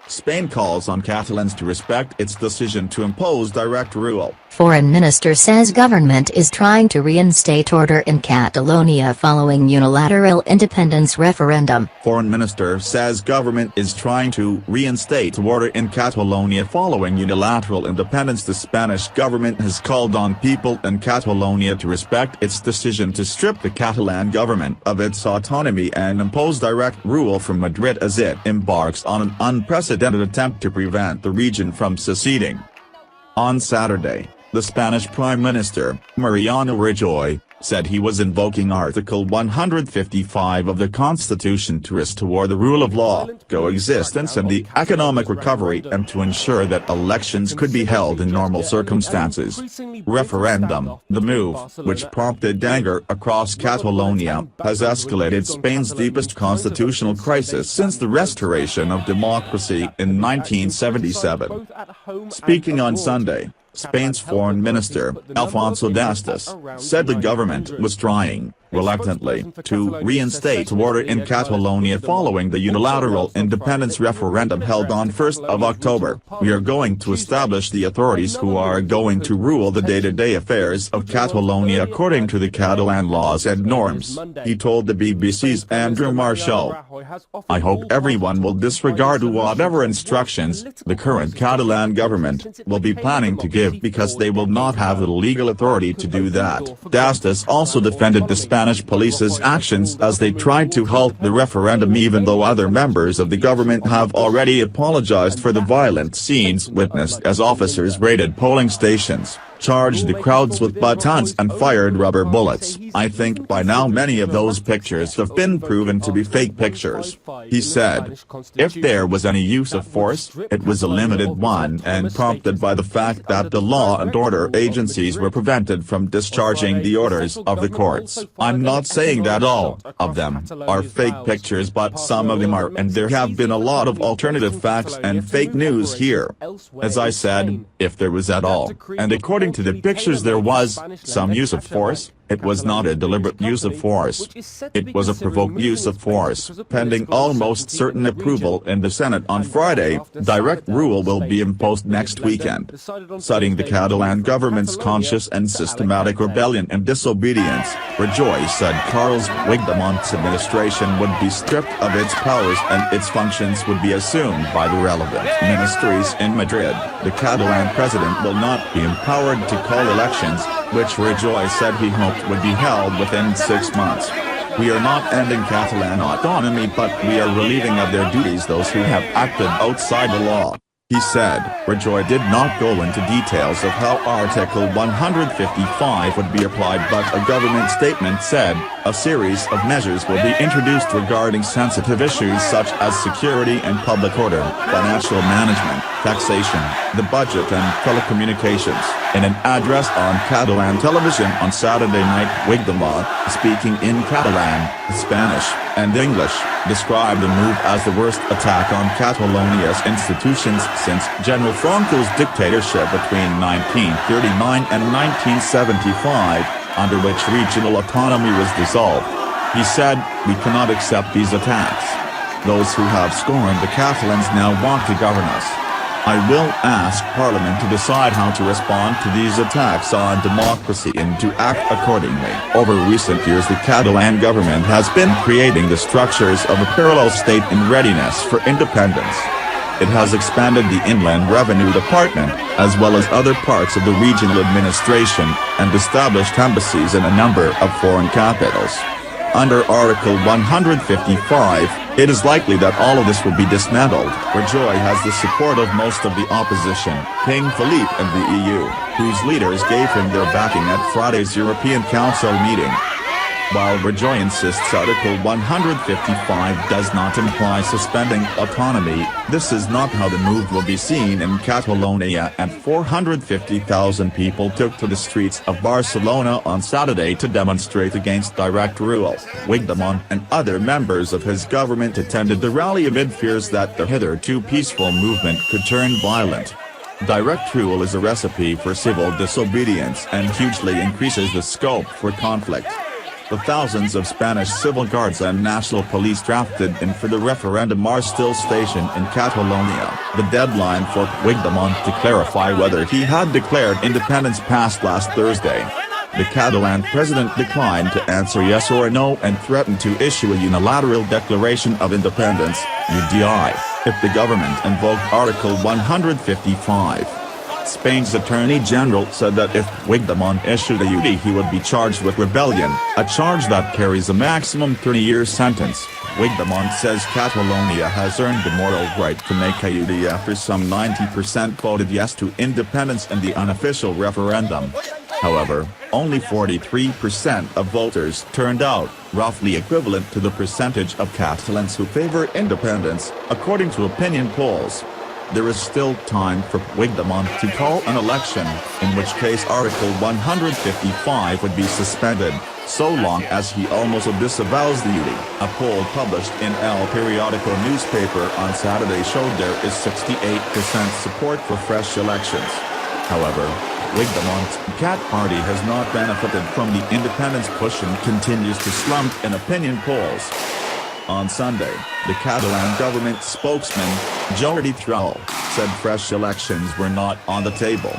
Spain calls on Catalans to respect its decision to impose direct rule. Foreign Minister says government is trying to reinstate order in Catalonia following unilateral independence referendum. Foreign Minister says government is trying to reinstate order in Catalonia following unilateral independence. The Spanish government has called on people in Catalonia to respect its decision to strip the Catalan government of its autonomy and impose direct rule from Madrid as it embarks on an unprecedented attempt to prevent the region from seceding. On Saturday, the Spanish Prime Minister, Mariano Rajoy, said he was invoking Article 155 of the Constitution to restore the rule of law, coexistence and the economic recovery and to ensure that elections could be held in normal circumstances. Referendum, the move, which prompted anger across Catalonia, has escalated Spain's deepest constitutional crisis since the restoration of democracy in 1977. Speaking on Sunday, Spain's Foreign Minister, Alfonso Dastis, said the government was trying, reluctantly, to reinstate order in Catalonia following the unilateral independence referendum held on 1 October. "We are going to establish the authorities who are going to rule the day-to-day affairs of Catalonia according to the Catalan laws and norms," he told the BBC's Andrew Marshall. "I hope everyone will disregard whatever instructions the current Catalan government will be planning to give because they will not have the legal authority to do that." Dastis also defended the Spanish police's actions as they tried to halt the referendum even though other members of the government have already apologized for the violent scenes witnessed as officers raided polling stations, charged the crowds with batons and fired rubber bullets. "I think by now many of those pictures have been proven to be fake pictures," he said. "If there was any use of force, it was a limited one and prompted by the fact that the law and order agencies were prevented from discharging the orders of the courts. I'm not saying that all of them are fake pictures, but some of them are, and there have been a lot of alternative facts and fake news here. As I said, if there was at all, and according to the pictures there was some use of force, it was not a deliberate use of force. It was a provoked use of force. Pending almost certain approval in the Senate on Friday, direct rule will be imposed next weekend." Citing the Catalan government's conscious and systematic rebellion and disobedience, Rajoy said Carles Puigdemont's administration would be stripped of its powers and its functions would be assumed by the relevant ministries in Madrid. The Catalan president will not be empowered to call elections, which Rajoy said he hoped would be held within 6 months. "We are not ending Catalan autonomy, but we are relieving of their duties those who have acted outside the law," he said. Rajoy did not go into details of how Article 155 would be applied, but a government statement said, "A series of measures will be introduced regarding sensitive issues such as security and public order, financial management, taxation, the budget and telecommunications." In an address on Catalan television on Saturday night, Puigdemont, speaking in Catalan, Spanish, and English, described the move as the worst attack on Catalonia's institutions since General Franco's dictatorship between 1939 and 1975, under which regional autonomy was dissolved. He said, "We cannot accept these attacks. Those who have scorned the Catalans now want to govern us. I will ask Parliament to decide how to respond to these attacks on democracy and to act accordingly." Over recent years the Catalan government has been creating the structures of a parallel state in readiness for independence. It has expanded the Inland Revenue Department, as well as other parts of the regional administration, and established embassies in a number of foreign capitals. Under Article 155, it is likely that all of this will be dismantled. Rajoy has the support of most of the opposition, King Philippe and the EU, whose leaders gave him their backing at Friday's European Council meeting. While Rajoy insists Article 155 does not imply suspending autonomy, this is not how the move will be seen in Catalonia, and 450,000 people took to the streets of Barcelona on Saturday to demonstrate against direct rule. Puigdemont and other members of his government attended the rally amid fears that the hitherto peaceful movement could turn violent. Direct rule is a recipe for civil disobedience and hugely increases the scope for conflict. The thousands of Spanish civil guards and national police drafted in for the referendum are still stationed in Catalonia. The deadline for Puigdemont to clarify whether he had declared independence passed last Thursday. The Catalan president declined to answer yes or no and threatened to issue a unilateral declaration of independence, UDI, if the government invoked Article 155. Spain's Attorney General said that if Puigdemont issued a UDI he would be charged with rebellion, a charge that carries a maximum 30-year sentence. Puigdemont says Catalonia has earned the moral right to make a UDI after some 90% voted yes to independence in the unofficial referendum. However, only 43% of voters turned out, roughly equivalent to the percentage of Catalans who favor independence, according to opinion polls. There is still time for Puigdemont to call an election, in which case Article 155 would be suspended, so long as he also disavows the UDI. A poll published in El Periodico newspaper on Saturday showed there is 68% support for fresh elections. However, Puigdemont's Cat Party has not benefited from the independence push and continues to slump in opinion polls. On Sunday, the Catalan government spokesman, Jordi Turull, said fresh elections were not on the table.